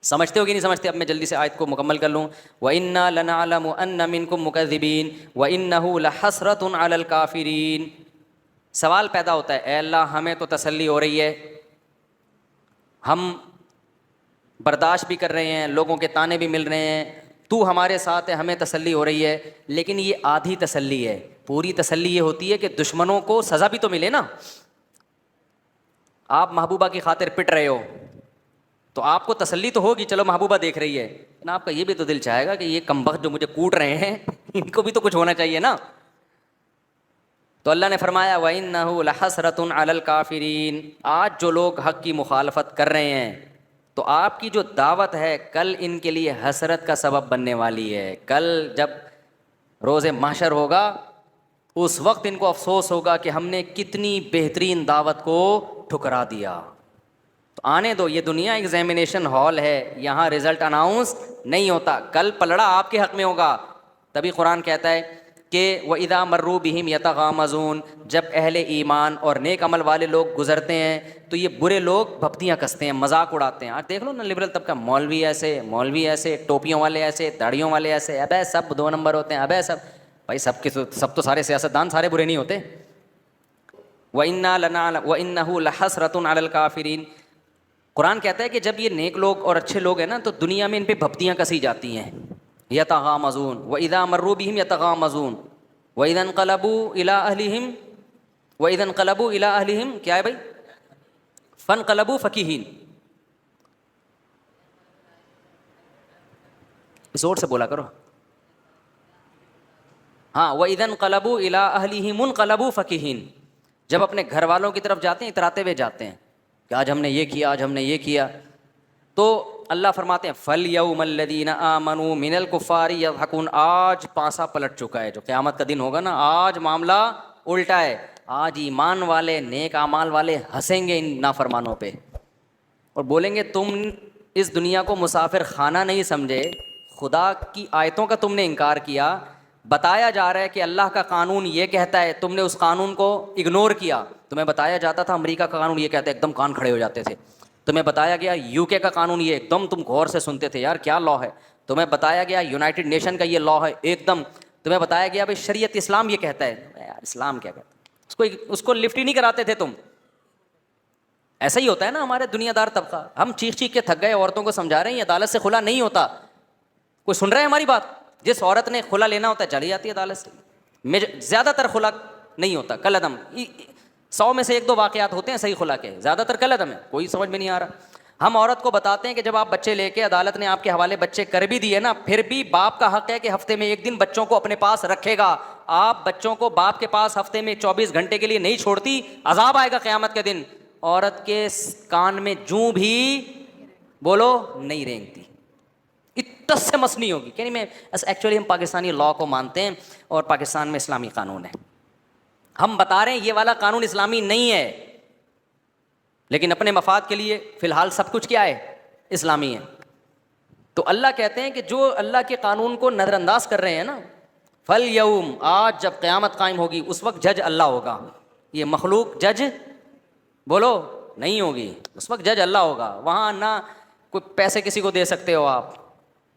سمجھتے ہو کہ نہیں سمجھتے؟ اب میں جلدی سے آیت کو مکمل کر لوں. وَإِنَّا لَنَعْلَمُ أَنَّ مِنْكُمْ مُكَذِّبِينَ وَإِنَّهُ لَحَسْرَةٌ عَلَى الْكَافِرِينَ. سوال پیدا ہوتا ہے, اے اللہ ہمیں تو تسلی ہو رہی ہے, ہم برداشت بھی کر رہے ہیں, لوگوں کے طعنے بھی مل رہے ہیں, تو ہمارے ساتھ ہے, ہمیں تسلی ہو رہی ہے, لیکن یہ آدھی تسلی ہے. پوری تسلی یہ ہوتی ہے کہ دشمنوں کو سزا بھی تو ملے نا. آپ محبوبہ کی خاطر پٹ رہے ہو تو آپ کو تسلی تو ہوگی, چلو محبوبہ دیکھ رہی ہے, لیکن آپ کا یہ بھی تو دل چاہے گا کہ یہ کمبخت جو مجھے کوٹ رہے ہیں ان کو بھی تو کچھ ہونا چاہیے نا. تو اللہ نے فرمایا وَإِنَّهُ لَحَسْرَةٌ عَلَى الْكَافِرِينَ. آج جو لوگ حق کی مخالفت کر رہے ہیں تو آپ کی جو دعوت ہے کل ان کے لیے حسرت کا سبب بننے والی ہے. کل جب روز محشر ہوگا اس وقت ان کو افسوس ہوگا کہ ہم نے کتنی بہترین دعوت کو ٹھکرا دیا. تو آنے دو, یہ دنیا ایگزامینیشن ہال ہے, یہاں رزلٹ اناؤنس نہیں ہوتا, کل پلڑا آپ کے حق میں ہوگا. تبھی قرآن کہتا ہے کہ وَإِذَا مَرُّوا بِهِمْ يَتَغَامَزُونَ, جب اہل ایمان اور نیک عمل والے لوگ گزرتے ہیں تو یہ برے لوگ بھپتیاں کستے ہیں, مذاق اڑاتے ہیں. آج دیکھ لو نا لبرل طبقہ, مولوی ایسے, ٹوپیوں والے ایسے, داڑھیوں والے ایسے, ابے سب 2 نمبر ہوتے ہیں, ابے سب بھائی سب تو سارے سیاستدان سارے برے نہیں ہوتے. وَإِنَّهُ لَحَسْرَةٌ عَلَى الْكَافِرِينَ, قرآن کہتا ہے کہ جب یہ نیک لوگ اور اچھے لوگ ہیں نا تو دنیا میں ان پہ بھپتیاں کسی جاتی ہیں. یتغامزون وَإِذَا مَرُّوا بِهِمْ يَتَغَامَزُونَ وَإِذَا انقلبوا إِلَىٰ أَهْلِهِمْ کیا ہے بھائی, فانقلبوا فکہین. زور سے بولا کرو. ہاں, وَإِذَا انقلبوا إِلَىٰ أَهْلِهِمْ انقلبوا فکہین, جب اپنے گھر والوں کی طرف جاتے ہیں اتراتے ہوئے جاتے ہیں کہ آج ہم نے یہ کیا, آج ہم نے یہ کیا. تو اللہ فرماتے ہیں فَالْيَوْمَ الَّذِينَ آمَنُوا مِنَ الْكُفَّارِ يَضْحَكُونَ, آج پانسا پلٹ چکا ہے. جو قیامت کا دن ہوگا نا, آج معاملہ الٹا ہے. آج ایمان والے نیک اعمال والے ہنسیں گے ان نافرمانوں پہ اور بولیں گے تم اس دنیا کو مسافر خانہ نہیں سمجھے, خدا کی آیتوں کا تم نے انکار کیا. بتایا جا رہا ہے کہ اللہ کا قانون یہ کہتا ہے, تم نے اس قانون کو اگنور کیا. تمہیں بتایا جاتا تھا امریکہ کا قانون یہ کہتا ہے, ایک دم کان کھڑے ہو جاتے تھے. تمہیں بتایا گیا یو کے کا قانون یہ, ایک دم تم غور سے سنتے تھے, یار کیا لا ہے. تمہیں بتایا گیا یونائٹڈ نیشن کا یہ لا ہے, ایک دم. تمہیں بتایا گیا بھائی شریعت اسلام یہ کہتا ہے, یار اسلام کیا کہتا ہے, اس کو لفٹ ہی نہیں کراتے تھے تم. ایسا ہی ہوتا ہے نا ہمارے دنیا دار طبقہ, ہم چیخ چیخ کے تھک گئے, عورتوں کو سمجھا رہے ہیں عدالت سے خلا نہیں ہوتا. کوئی سن رہا ہے ہماری بات؟ جس عورت نے خلا لینا ہوتا ہے چلی جاتی ہے عدالت سے. زیادہ تر خلا نہیں ہوتا, کل عدم. 100 میں سے 1-2 واقعات ہوتے ہیں صحیح خلا کے, زیادہ تر کل عدم ہے, کوئی سمجھ میں نہیں آ رہا. ہم عورت کو بتاتے ہیں کہ جب آپ بچے لے کے عدالت نے آپ کے حوالے بچے کر بھی دیے نا, پھر بھی باپ کا حق ہے کہ ہفتے میں 1 دن بچوں کو اپنے پاس رکھے گا. آپ بچوں کو باپ کے پاس ہفتے میں 24 گھنٹے کے لیے نہیں چھوڑتی, عذاب آئے گا قیامت کے دن. عورت کے کان میں جوں بھی بولو نہیں رینگتی, اتس سے مس نہیں ہوگی. کہ میں ایکچولی ہم پاکستانی لا کو مانتے ہیں اور پاکستان میں اسلامی قانون ہے. ہم بتا رہے ہیں یہ والا قانون اسلامی نہیں ہے, لیکن اپنے مفاد کے لیے فی الحال سب کچھ کیا ہے, اسلامی ہے. تو اللہ کہتے ہیں کہ جو اللہ کے قانون کو نظر انداز کر رہے ہیں نا, فَالْيَوْمَ, آج جب قیامت قائم ہوگی اس وقت جج اللہ ہوگا. یہ مخلوق جج بولو نہیں ہوگی, اس وقت جج اللہ ہوگا. وہاں نہ کوئی پیسے کسی کو دے سکتے ہو آپ,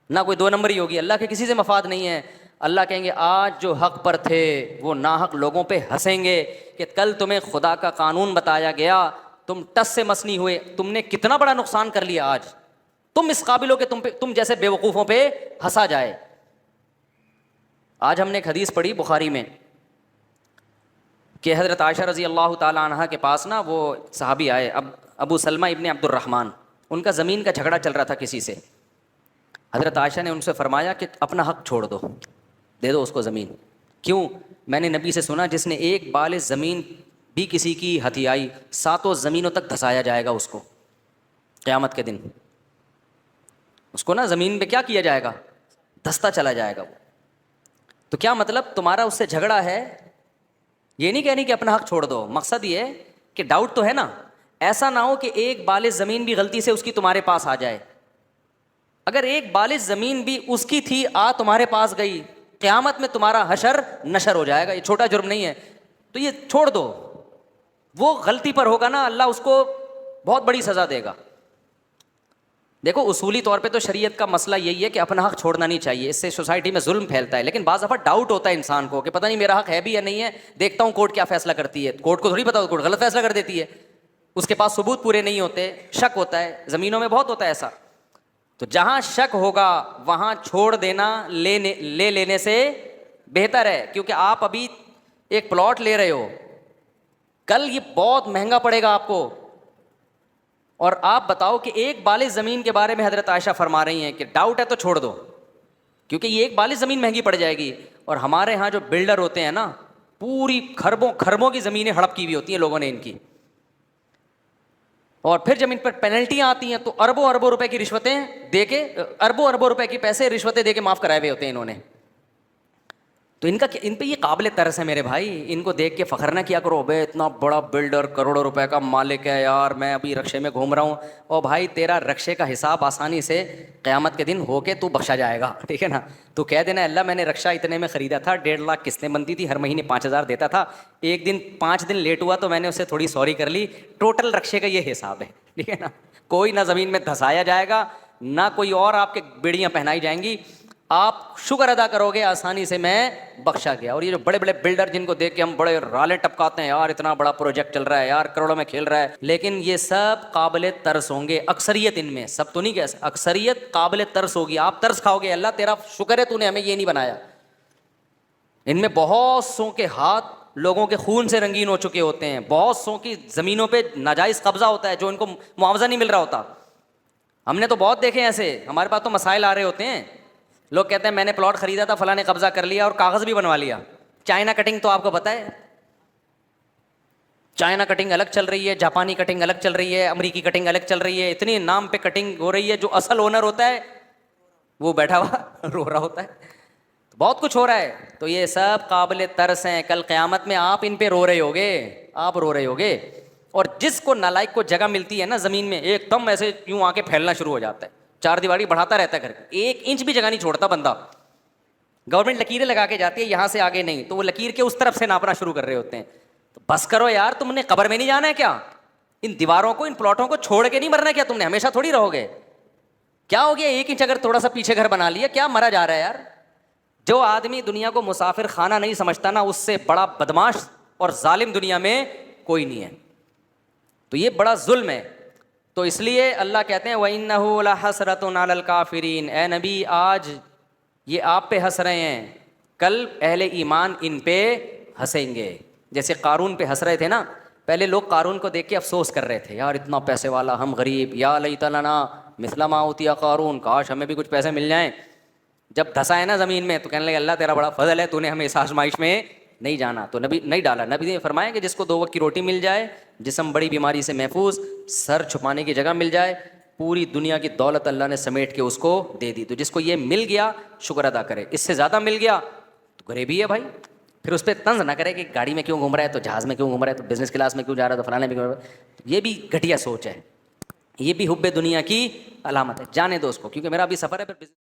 نہ کوئی 2 نمبری ہوگی, اللہ کے کسی سے مفاد نہیں ہے. اللہ کہیں گے آج جو حق پر تھے وہ ناحق لوگوں پہ ہنسیں گے کہ کل تمہیں خدا کا قانون بتایا گیا, تم ٹس سے مس نہیں ہوئے, تم نے کتنا بڑا نقصان کر لیا. آج تم اس قابل ہو کہ تم جیسے بے وقوفوں پہ ہنسا جائے. آج ہم نے ایک حدیث پڑھی بخاری میں کہ حضرت عائشہ رضی اللہ تعالی عنہا کے پاس نا وہ صحابی آئے, ابو سلمہ ابن عبد الرحمن. ان کا زمین کا جھگڑا چل رہا تھا کسی سے. حضرت عائشہ نے ان سے فرمایا کہ اپنا حق چھوڑ دو, دے دو اس کو زمین. کیوں؟ میں نے نبی سے سنا جس نے 1 بال زمین بھی کسی کی ہتھیائی 7 زمینوں تک دھسایا جائے گا اس کو قیامت کے دن. اس کو نا زمین پہ کیا کیا جائے گا, دھستا چلا جائے گا وہ. تو کیا مطلب تمہارا اس سے جھگڑا ہے, یہ نہیں کہنی کہ اپنا حق چھوڑ دو. مقصد یہ ہے کہ ڈاؤٹ تو ہے نا, ایسا نہ ہو کہ 1 بال زمین بھی غلطی سے اس کی تمہارے پاس آ جائے. اگر 1 بال زمین بھی اس کی تھی تمہارے پاس گئی, قیامت میں تمہارا حشر نشر ہو جائے گا. یہ چھوٹا جرم نہیں ہے, تو یہ چھوڑ دو. وہ غلطی پر ہوگا نا, اللہ اس کو بہت بڑی سزا دے گا. دیکھو اصولی طور پہ تو شریعت کا مسئلہ یہی ہے کہ اپنا حق چھوڑنا نہیں چاہیے, اس سے سوسائٹی میں ظلم پھیلتا ہے. لیکن بعض دفعہ ڈاؤٹ ہوتا ہے انسان کو کہ پتہ نہیں میرا حق ہے بھی یا نہیں ہے, دیکھتا ہوں کورٹ کیا فیصلہ کرتی ہے. کورٹ کو تھوڑی پتا, کورٹ غلط فیصلہ کر دیتی ہے, اس کے پاس ثبوت پورے نہیں ہوتے, شک ہوتا ہے. زمینوں میں بہت ہوتا ہے ایسا. تو جہاں شک ہوگا وہاں چھوڑ دینا لے لینے سے بہتر ہے, کیونکہ آپ ابھی ایک پلاٹ لے رہے ہو, کل یہ بہت مہنگا پڑے گا آپ کو. اور آپ بتاؤ کہ 1 بال زمین کے بارے میں حضرت عائشہ فرما رہی ہیں کہ ڈاؤٹ ہے تو چھوڑ دو, کیونکہ یہ 1 بال زمین مہنگی پڑ جائے گی. اور ہمارے ہاں جو بلڈر ہوتے ہیں نا, پوری خربوں کی زمینیں ہڑپ کی ہوئی ہوتی ہیں لوگوں نے ان کی. اور پھر جب ان پر پینلٹیاں آتی ہیں تو اربوں اربوں روپے کی رشوتیں دے کے، اربوں اربوں روپے کی پیسے رشوتیں دے کے معاف کرائے ہوئے ہوتے ہیں انہوں نے. تو ان پہ یہ قابل ترس ہے میرے بھائی. ان کو دیکھ کے فخر نہ کیا کرو، بے اتنا بڑا بلڈر کروڑوں روپے کا مالک ہے یار، میں ابھی رکشے میں گھوم رہا ہوں. اور بھائی تیرا رکشے کا حساب آسانی سے قیامت کے دن ہو کے تو بخشا جائے گا، ٹھیک ہے نا. تو کہہ دینا اللہ میں نے رکشا اتنے میں خریدا تھا، 1.5 لاکھ قسطیں بنتی تھی، ہر مہینے 5,000 دیتا تھا، ایک دن 5 دن لیٹ ہوا تو میں نے اسے تھوڑی سوری کر لی، ٹوٹل رکشے کا یہ حساب ہے، ٹھیک ہے نا. کوئی نہ زمین میں دھسایا جائے گا، نہ کوئی اور آپ کے بیڑیاں پہنائی جائیں گی. آپ شکر ادا کرو گے آسانی سے میں بخشا گیا. اور یہ جو بڑے بڑے بلڈر جن کو دیکھ کے ہم بڑے رالے ٹپکاتے ہیں، یار اتنا بڑا پروجیکٹ چل رہا ہے یار، کروڑوں میں کھیل رہا ہے، لیکن یہ سب قابل ترس ہوں گے. اکثریت ان میں، سب تو نہیں کہہ سکتے، اکثریت قابل ترس ہوگی. آپ ترس کھاؤ گے، اللہ تیرا شکر ہے تو نے ہمیں یہ نہیں بنایا. ان میں بہت سو کے ہاتھ لوگوں کے خون سے رنگین ہو چکے ہوتے ہیں، بہت سو کی زمینوں پہ ناجائز قبضہ ہوتا ہے جو ان کو معاوضہ نہیں مل رہا ہوتا. ہم نے تو بہت دیکھے ایسے، ہمارے پاس تو مسائل آ رہے ہوتے ہیں. لوگ کہتے ہیں میں نے پلاٹ خریدا تھا، فلاں نے قبضہ کر لیا اور کاغذ بھی بنوا لیا. چائنا کٹنگ تو آپ کو پتہ ہے، چائنا کٹنگ الگ چل رہی ہے، جاپانی کٹنگ الگ چل رہی ہے، امریکی کٹنگ الگ چل رہی ہے. اتنی نام پہ کٹنگ ہو رہی ہے، جو اصل اونر ہوتا ہے وہ بیٹھا ہوا رو رہا ہوتا ہے. بہت کچھ ہو رہا ہے. تو یہ سب قابل ترس ہیں. کل قیامت میں آپ ان پہ رو رہے ہوگے، آپ رو رہے ہوگے. اور جس کو نالائق کو جگہ ملتی ہے نا زمین میں، ایک دم ایسے یوں آ کے پھیلنا شروع ہو جاتا ہے، 4 دیواری بڑھاتا رہتا ہے گھر کا، 1 انچ بھی جگہ نہیں چھوڑتا بندہ. گورنمنٹ لکیریں لگا کے جاتی ہے یہاں سے آگے نہیں، تو وہ لکیر کے اس طرف سے ناپنا شروع کر رہے ہوتے ہیں. تو بس کرو یار، تم نے قبر میں نہیں جانا ہے کیا؟ ان دیواروں کو، ان پلاٹوں کو چھوڑ کے نہیں مرنا ہے کیا؟ تم نے ہمیشہ تھوڑی رہو گے. کیا ہو گیا 1 انچ اگر تھوڑا سا پیچھے گھر بنا لیا، کیا مرا جا رہا ہے یار؟ جو آدمی دنیا کو مسافر خانہ نہیں سمجھتا نا، اس سے بڑا بدماش اور ظالم دنیا میں کوئی نہیں ہے. تو یہ بڑا ظلم ہے. تو اس لیے اللہ کہتے ہیں وَإِنَّهُ لَحَسْرَةٌ عَلَى الْكَافِرِينَ. اے نبی آج یہ آپ پہ ہنس رہے ہیں، کل اہل ایمان ان پہ ہنسیں گے. جیسے قارون پہ ہنس رہے تھے نا، پہلے لوگ قارون کو دیکھ کے افسوس کر رہے تھے، یار اتنا پیسے والا، ہم غریب، یا لیت لنا مثل ما اوتی قارون، کاش ہمیں بھی کچھ پیسے مل جائیں. جب دھسا ہے نا زمین میں تو کہنے لگے اللہ تیرا بڑا فضل ہے، تو نے ہمیں اس آزمائش میں نہیں جانا. تو نبی نہیں ڈالا. نبی نے فرمایا کہ جس کو 2 وقت کی روٹی مل جائے، جسم بڑی بیماری سے محفوظ، سر چھپانے کی جگہ مل جائے، پوری دنیا کی دولت اللہ نے سمیٹ کے اس کو دے دی. تو جس کو یہ مل گیا شکر ادا کرے، اس سے زیادہ مل گیا تو غریبی ہے بھائی. پھر اس پہ طنز نہ کرے کہ گاڑی میں کیوں گھوم رہا ہے، تو جہاز میں کیوں گھوم رہا ہے، تو بزنس کلاس میں کیوں جا رہا ہے، تو فلانے میں کیوں. یہ بھی گھٹیا سوچ ہے، یہ بھی حب دنیا کی علامت ہے. جانے دو اس کو، کیونکہ میرا ابھی سفر ہے. پھر